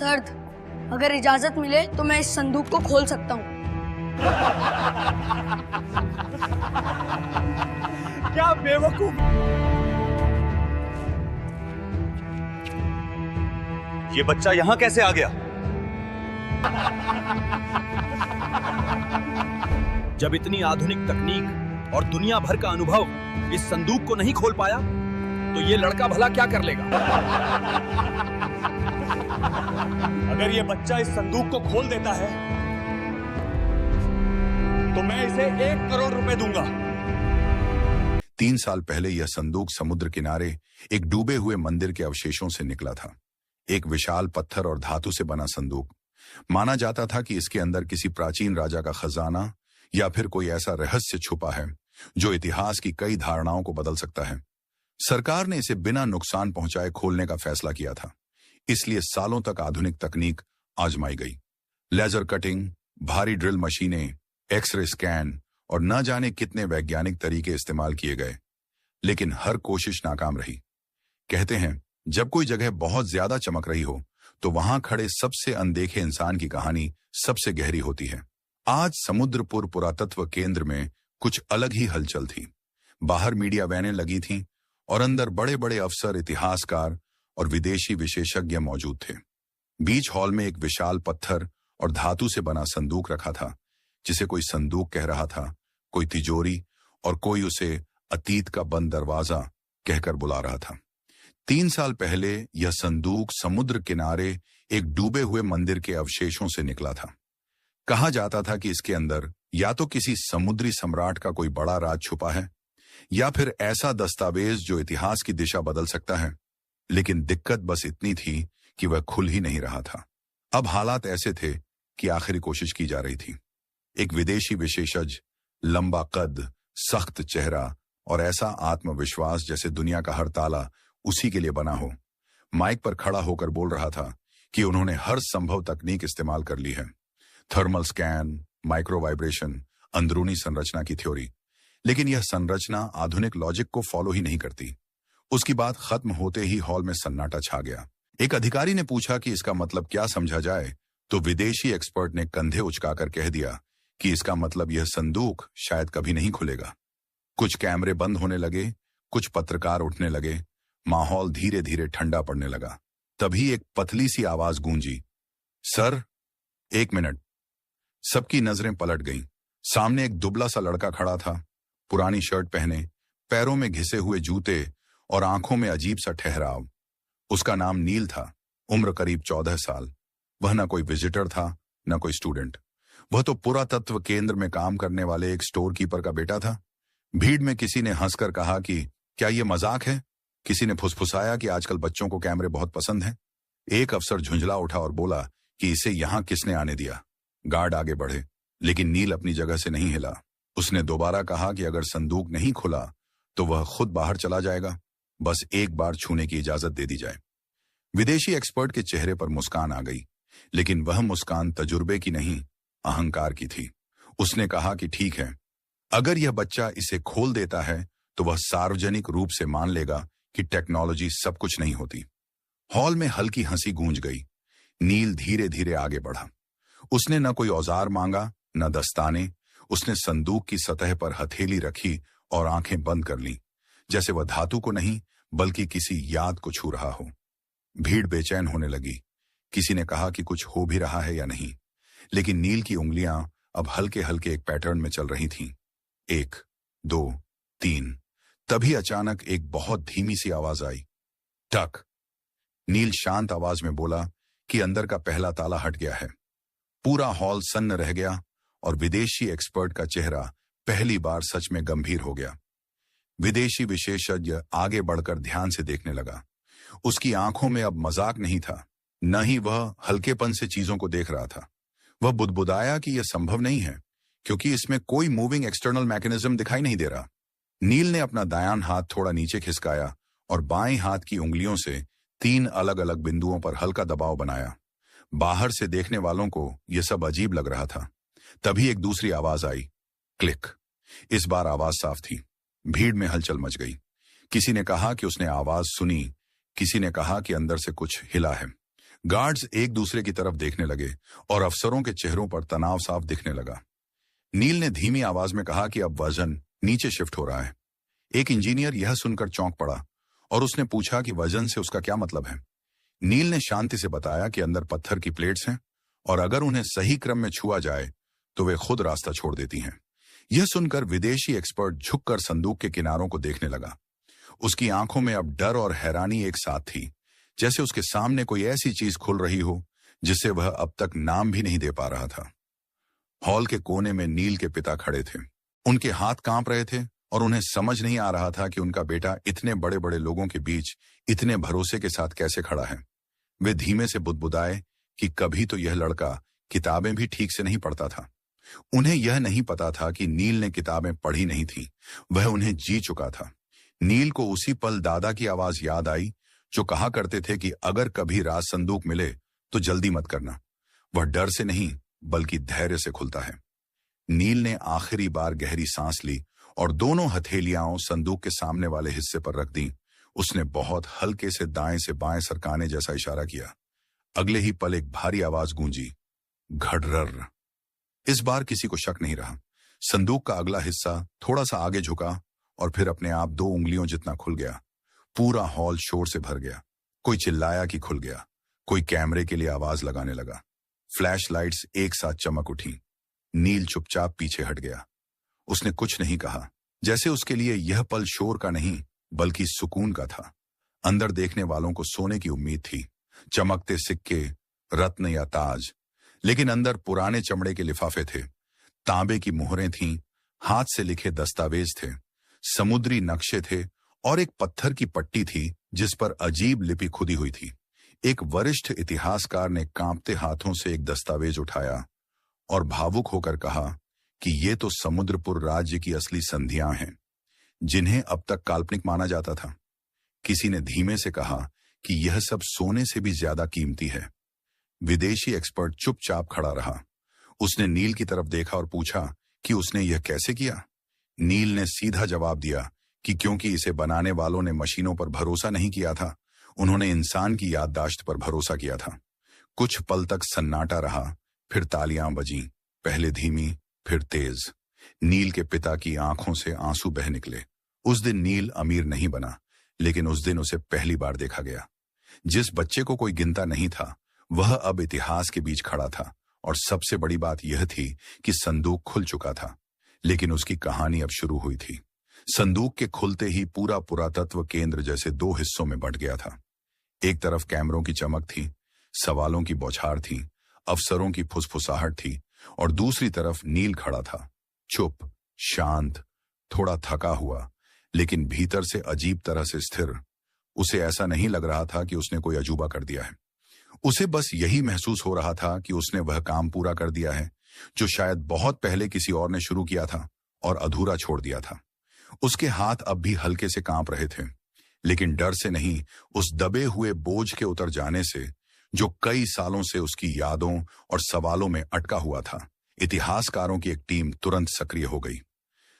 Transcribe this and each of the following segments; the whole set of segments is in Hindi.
सर्द, अगर इजाजत मिले तो मैं इस संदूक को खोल सकता हूँ। क्या बेवकूफ! ये बच्चा यहां कैसे आ गया? जब इतनी आधुनिक तकनीक और दुनिया भर का अनुभव इस संदूक को नहीं खोल पाया, तो ये लड़का भला क्या कर लेगा? अगर ये बच्चा इस संदूक को खोल देता है तो मैं इसे 1 करोड़ रुपए दूंगा। 3 साल पहले यह संदूक समुद्र किनारे एक डूबे हुए मंदिर के अवशेषों से निकला था। एक विशाल पत्थर और धातु से बना संदूक। माना जाता था कि इसके अंदर किसी प्राचीन राजा का खजाना या फिर कोई ऐसा रहस्य छुपा है जो इतिहास की कई धारणाओं को बदल सकता है। सरकार ने इसे बिना नुकसान पहुंचाए खोलने का फैसला किया था, इसलिए सालों तक आधुनिक तकनीक आजमाई गई। लेजर कटिंग, भारी ड्रिल मशीनें, एक्सरे स्कैन और न जाने कितने वैज्ञानिक तरीके इस्तेमाल किए गए, लेकिन हर कोशिश नाकाम रही। कहते हैं, जब कोई जगह बहुत ज्यादा चमक रही हो तो वहां खड़े सबसे अनदेखे इंसान की कहानी सबसे गहरी होती है। आज समुद्रपुर पुरातत्व केंद्र में कुछ अलग ही हलचल थी। बाहर मीडिया वैनें लगी थीं और अंदर बड़े बड़े अफसर, इतिहासकार और विदेशी विशेषज्ञ मौजूद थे। बीच हॉल में एक विशाल पत्थर और धातु से बना संदूक रखा था, जिसे कोई संदूक कह रहा था, कोई तिजोरी और कोई उसे अतीत का बंद दरवाजा कहकर बुला रहा था। 3 साल पहले यह संदूक समुद्र किनारे एक डूबे हुए मंदिर के अवशेषों से निकला था। कहा जाता था कि इसके अंदर या तो किसी समुद्री सम्राट का कोई बड़ा राज छुपा है या फिर ऐसा दस्तावेज जो इतिहास की दिशा बदल सकता है। लेकिन दिक्कत बस इतनी थी कि वह खुल ही नहीं रहा था। अब हालात ऐसे थे कि आखिरी कोशिश की जा रही थी। एक विदेशी विशेषज्ञ, लंबा कद, सख्त चेहरा और ऐसा आत्मविश्वास जैसे दुनिया का हर ताला उसी के लिए बना हो, माइक पर खड़ा होकर बोल रहा था कि उन्होंने हर संभव तकनीक इस्तेमाल कर ली है। थर्मल स्कैन, माइक्रो वाइब्रेशन, अंदरूनी संरचना की थ्योरी, लेकिन यह संरचना आधुनिक लॉजिक को फॉलो ही नहीं करती। उसकी बात खत्म होते ही हॉल में सन्नाटा छा गया। एक अधिकारी ने पूछा कि इसका मतलब क्या समझा जाए, तो विदेशी एक्सपर्ट ने कंधे उचकाकर कह दिया कि इसका मतलब यह संदूक शायद कभी नहीं खुलेगा। कुछ कैमरे बंद होने लगे, कुछ पत्रकार उठने लगे, माहौल धीरे धीरे ठंडा पड़ने लगा। तभी एक पतली सी आवाज गूंजी, सर 1 मिनट। सबकी नजरें पलट गईं। सामने एक दुबला सा लड़का खड़ा था, पुरानी शर्ट पहने, पैरों में घिसे हुए जूते और आंखों में अजीब सा ठहराव। उसका नाम नील था, उम्र करीब 14 साल। वह न कोई विजिटर था, न कोई स्टूडेंट। वह तो पुरातत्व केंद्र में काम करने वाले एक स्टोर कीपर का बेटा था। भीड़ में किसी ने हंसकर कहा कि क्या यह मजाक है? किसी ने फुसफुसाया कि आजकल बच्चों को कैमरे बहुत पसंद हैं। एक अफसर झुंझला उठा और बोला कि इसे यहां किसने आने दिया। गार्ड आगे बढ़े, लेकिन नील अपनी जगह से नहीं हिला। उसने दोबारा कहा कि अगर संदूक नहीं खुला तो वह खुद बाहर चला जाएगा, बस एक बार छूने की इजाजत दे दी जाए। विदेशी एक्सपर्ट के चेहरे पर मुस्कान आ गई, लेकिन वह मुस्कान तजुर्बे की नहीं, अहंकार की थी। उसने कहा कि ठीक है, अगर यह बच्चा इसे खोल देता है तो वह सार्वजनिक रूप से मान लेगा कि टेक्नोलॉजी सब कुछ नहीं होती। हॉल में हल्की हंसी गूंज गई। नील धीरे धीरे आगे बढ़ा। उसने न कोई औजार मांगा, न दस्ताने। उसने संदूक की सतह पर हथेली रखी और आंखें बंद कर लीं, जैसे वह धातु को नहीं बल्कि किसी याद को छू रहा हो। भीड़ बेचैन होने लगी। किसी ने कहा कि कुछ हो भी रहा है या नहीं, लेकिन नील की उंगलियां अब हल्के हल्के एक पैटर्न में चल रही थीं। 1, 2, 3। तभी अचानक एक बहुत धीमी सी आवाज आई, टक। नील शांत आवाज में बोला कि अंदर का पहला ताला हट गया है। पूरा हॉल सन्न रह गया और विदेशी एक्सपर्ट का चेहरा पहली बार सच में गंभीर हो गया। विदेशी विशेषज्ञ आगे बढ़कर ध्यान से देखने लगा। उसकी आंखों में अब मजाक नहीं था, न ही वह हल्केपन से चीजों को देख रहा था। वह बुदबुदाया कि यह संभव नहीं है, क्योंकि इसमें कोई मूविंग एक्सटर्नल मैकेनिज्म दिखाई नहीं दे रहा। नील ने अपना दायां हाथ थोड़ा नीचे खिसकाया और बाएं हाथ की उंगलियों से 3 अलग अलग बिंदुओं पर हल्का दबाव बनाया। बाहर से देखने वालों को यह सब अजीब लग रहा था। तभी एक दूसरी आवाज आई, क्लिक। इस बार आवाज साफ थी। भीड़ में हलचल मच गई। किसी ने कहा कि उसने आवाज सुनी, किसी ने कहा कि अंदर से कुछ हिला है। गार्ड्स एक दूसरे की तरफ देखने लगे और अफसरों के चेहरों पर तनाव साफ दिखने लगा। नील ने धीमी आवाज में कहा कि अब वजन नीचे शिफ्ट हो रहा है। एक इंजीनियर यह सुनकर चौंक पड़ा और उसने पूछा कि वजन से उसका क्या मतलब है। नील ने शांति से बताया कि अंदर पत्थर की प्लेट्स हैं और अगर उन्हें सही क्रम में छुआ जाए तो वे खुद रास्ता छोड़ देती हैं। यह सुनकर विदेशी एक्सपर्ट झुककर संदूक के किनारों को देखने लगा। उसकी आंखों में अब डर और हैरानी एक साथ थी, जैसे उसके सामने कोई ऐसी चीज खुल रही हो जिसे वह अब तक नाम भी नहीं दे पा रहा था। हॉल के कोने में नील के पिता खड़े थे। उनके हाथ कांप रहे थे और उन्हें समझ नहीं आ रहा था कि उनका बेटा इतने बड़े बड़े लोगों के बीच इतने भरोसे के साथ कैसे खड़ा है। वे धीमे से बुदबुदाए कि कभी तो यह लड़का किताबें भी ठीक से नहीं पढ़ता था। उन्हें यह नहीं पता था कि नील ने किताबें पढ़ी नहीं थी, वह उन्हें जी चुका था। नील को उसी पल दादा की आवाज याद आई जो कहा करते थे कि अगर कभी राज संदूक मिले तो जल्दी मत करना, वह डर से नहीं बल्कि धैर्य से खुलता है। नील ने आखिरी बार गहरी सांस ली और दोनों हथेलियां संदूक के सामने वाले हिस्से पर रख दी। उसने बहुत हल्के से दाएं से बाएं सरकाने जैसा इशारा किया। अगले ही पल एक भारी आवाज गूंजी, घड़रर। इस बार किसी को शक नहीं रहा। संदूक का अगला हिस्सा थोड़ा सा आगे झुका और फिर अपने आप 2 उंगलियों जितना खुल गया। पूरा हॉल शोर से भर गया। कोई चिल्लाया कि खुल गया, कोई कैमरे के लिए आवाज लगाने लगा। फ्लैश लाइट्स एक साथ चमक उठी। नील चुपचाप पीछे हट गया। उसने कुछ नहीं कहा, जैसे उसके लिए यह पल शोर का नहीं बल्कि सुकून का था। अंदर देखने वालों को सोने की उम्मीद थी, चमकते सिक्के, रत्न या ताज, लेकिन अंदर पुराने चमड़े के लिफाफे थे, तांबे की मोहरें थीं, हाथ से लिखे दस्तावेज थे, समुद्री नक्शे थे और एक पत्थर की पट्टी थी जिस पर अजीब लिपि खुदी हुई थी। एक वरिष्ठ इतिहासकार ने कांपते हाथों से एक दस्तावेज उठाया और भावुक होकर कहा कि ये तो समुद्रपुर राज्य की असली संधियां हैं, जिन्हें अब तक काल्पनिक माना जाता था। किसी ने धीमे से कहा कि यह सब सोने से भी ज्यादा कीमती है। विदेशी एक्सपर्ट चुपचाप खड़ा रहा। उसने नील की तरफ देखा और पूछा कि उसने यह कैसे किया। नील ने सीधा जवाब दिया कि क्योंकि इसे बनाने वालों ने मशीनों पर भरोसा नहीं किया था, उन्होंने इंसान की याददाश्त पर भरोसा किया था। कुछ पल तक सन्नाटा रहा, फिर तालियां बजीं, पहले धीमी फिर तेज। नील के पिता की आंखों से आंसू बह निकले। उस दिन नील अमीर नहीं बना, लेकिन उस दिन उसे पहली बार देखा गया। जिस बच्चे को कोई गिनता नहीं था, वह अब इतिहास के बीच खड़ा था। और सबसे बड़ी बात यह थी कि संदूक खुल चुका था, लेकिन उसकी कहानी अब शुरू हुई थी। संदूक के खुलते ही पूरा पुरातत्व केंद्र जैसे 2 हिस्सों में बंट गया था। एक तरफ कैमरों की चमक थी, सवालों की बौछार थी, अफसरों की फुसफुसाहट थी, और दूसरी तरफ नील खड़ा था, चुप, शांत, थोड़ा थका हुआ, लेकिन भीतर से अजीब तरह से स्थिर। उसे ऐसा नहीं लग रहा था कि उसने कोई अजूबा कर दिया है। उसे बस यही महसूस हो रहा था कि उसने वह काम पूरा कर दिया है जो शायद बहुत पहले किसी और ने शुरू किया था और अधूरा छोड़ दिया था। उसके हाथ अब भी हल्के से कांप रहे थे, लेकिन डर से नहीं, उस दबे हुए बोझ के उतर जाने से जो कई सालों से उसकी यादों और सवालों में अटका हुआ था। इतिहासकारों की एक टीम तुरंत सक्रिय हो गई।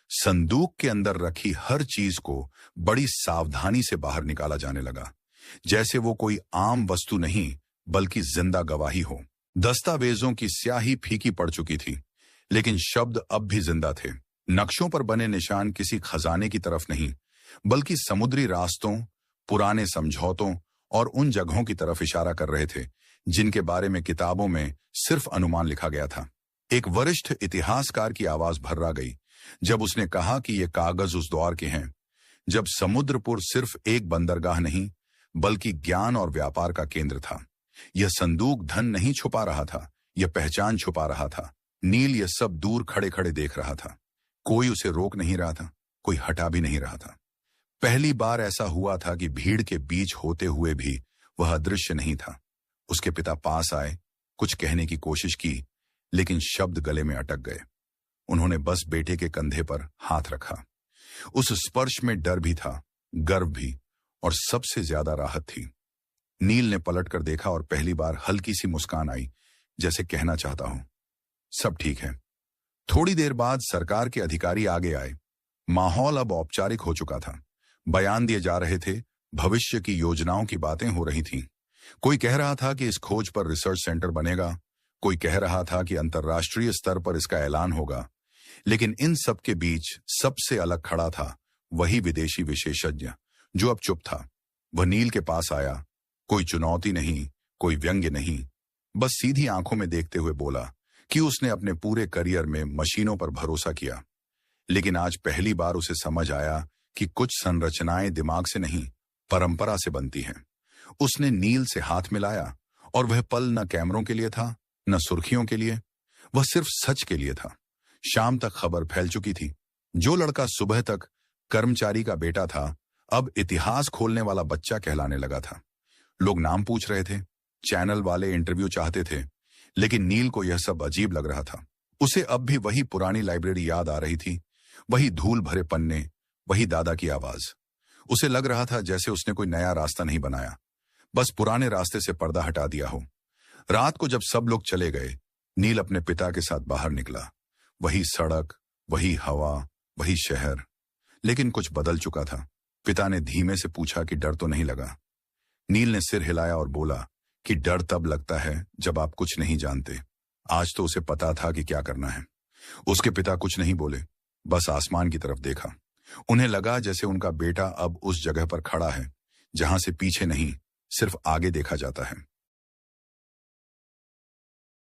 संदूक के अंदर रखी हर चीज को बड़ी सावधानी से बाहर निकाला जाने लगा, जैसे वो कोई आम वस्तु नहीं बल्कि जिंदा गवाही हो। दस्तावेजों की स्याही फीकी पड़ चुकी थी, लेकिन शब्द अब भी जिंदा थे। नक्शों पर बने निशान किसी खजाने की तरफ नहीं, बल्कि समुद्री रास्तों, पुराने समझौतों और उन जगहों की तरफ इशारा कर रहे थे जिनके बारे में किताबों में सिर्फ अनुमान लिखा गया था। एक वरिष्ठ इतिहासकार की आवाज भर्रा गई जब उसने कहा कि ये कागज उस दौर के हैं जब समुद्रपुर सिर्फ एक बंदरगाह नहीं बल्कि ज्ञान और व्यापार का केंद्र था। यह संदूक धन नहीं छुपा रहा था, यह पहचान छुपा रहा था। नील यह सब दूर खड़े खड़े देख रहा था। कोई उसे रोक नहीं रहा था, कोई हटा भी नहीं रहा था। पहली बार ऐसा हुआ था कि भीड़ के बीच होते हुए भी वह अदृश्य नहीं था। उसके पिता पास आए, कुछ कहने की कोशिश की, लेकिन शब्द गले में अटक गए। उन्होंने बस बेटे के कंधे पर हाथ रखा। उस स्पर्श में डर भी था, गर्व भी, और सबसे ज्यादा राहत थी। नील ने पलटकर देखा और पहली बार हल्की सी मुस्कान आई, जैसे कहना चाहता हूं, सब ठीक है। थोड़ी देर बाद सरकार के अधिकारी आगे आए। माहौल अब औपचारिक हो चुका था। बयान दिए जा रहे थे, भविष्य की योजनाओं की बातें हो रही थीं। कोई कह रहा था कि इस खोज पर रिसर्च सेंटर बनेगा, कोई कह रहा था कि अंतर्राष्ट्रीय स्तर पर इसका ऐलान होगा, लेकिन इन सब के बीच सबसे अलग खड़ा था वही विदेशी विशेषज्ञ जो अब चुप था। वह नील के पास आया, कोई चुनौती नहीं, कोई व्यंग्य नहीं, बस सीधी आंखों में देखते हुए बोला कि उसने अपने पूरे करियर में मशीनों पर भरोसा किया, लेकिन आज पहली बार उसे समझ आया कि कुछ संरचनाएं दिमाग से नहीं, परंपरा से बनती हैं। उसने नील से हाथ मिलाया और वह पल न कैमरों के लिए था, न सुर्खियों के लिए, वह सिर्फ सच के लिए था। शाम तक खबर फैल चुकी थी। जो लड़का सुबह तक कर्मचारी का बेटा था, अब इतिहास खोलने वाला बच्चा कहलाने लगा था। लोग नाम पूछ रहे थे, चैनल वाले इंटरव्यू चाहते थे, लेकिन नील को यह सब अजीब लग रहा था। उसे अब भी वही पुरानी लाइब्रेरी याद आ रही थी, वही धूल भरे पन्ने, वही दादा की आवाज। उसे लग रहा था जैसे उसने कोई नया रास्ता नहीं बनाया, बस पुराने रास्ते से पर्दा हटा दिया हो। रात को जब सब लोग चले गए, नील अपने पिता के साथ बाहर निकला। वही सड़क, वही हवा, वही शहर, लेकिन कुछ बदल चुका था। पिता ने धीमे से पूछा कि डर तो नहीं लगा। नील ने सिर हिलाया और बोला कि डर तब लगता है जब आप कुछ नहीं जानते। आज तो उसे पता था कि क्या करना है। उसके पिता कुछ नहीं बोले, बस आसमान की तरफ देखा। उन्हें लगा जैसे उनका बेटा अब उस जगह पर खड़ा है जहां से पीछे नहीं, सिर्फ आगे देखा जाता है।